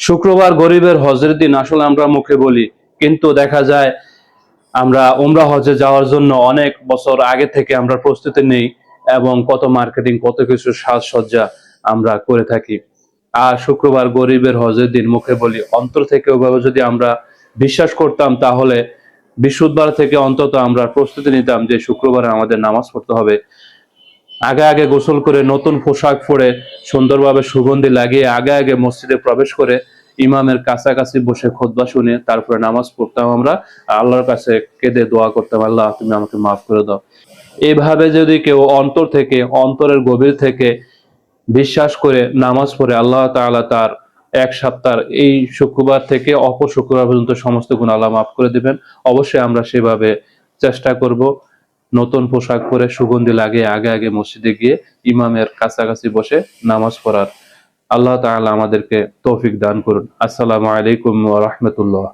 শুক্রবার গরিবের হজের দিন আসলে আমরা মুখে বলি, কিন্তু দেখা যায় আমরা উমরা হজে যাওয়ার জন্য অনেক বছর আগে থেকে আমরা প্রস্তুতি নেই এবং কত মার্কেটিং কত কিছু সাজসজ্জা আমরা করে থাকি। আর শুক্রবার গরিবের হজের দিন মুখে বলি, অন্তর থেকে ওভাবে যদি আমরা বিশ্বাস করতাম তাহলে বৃহস্পতিবার থেকে অন্তত আমরা প্রস্তুতি নিতাম যে শুক্রবারে আমাদের নামাজ পড়তে হবে। আগে আগে গোসল করে নতুন পোশাক পরে সুন্দরভাবে সুগন্ধি লাগিয়ে আগে আগে মসজিদে প্রবেশ করে ইমামের কাছাকাছি বসে খুতবা শুনে তারপরে নামাজ পড়তাম আমরা। আল্লাহর কাছে কেঁদে দোয়া করতাম, আল্লাহ তুমি আমাকে মাফ করে দাও। এইভাবে যদি কেউ অন্তর থেকে, অন্তরের গভীর থেকে বিশ্বাস করে নামাজ পড়ে, আল্লাহ তাআলা তার এক সপ্তাহ এই শুক্রবার থেকে অপর শুক্রবার পর্যন্ত সমস্ত গুনাহ আল্লাহ মাফ করে দিবেন। অবশ্যই আমরা সেভাবে চেষ্টা করব, নতুন পোশাক পরে সুগন্ধি লাগিয়ে আগে আগে মসজিদে গিয়ে ইমামের কাছাকাছি বসে নামাজ পড়ার। আল্লাহ তাআলা আমাদেরকে তৌফিক দান করুন। আসসালামু আলাইকুম ওয়া রাহমাতুল্লাহ।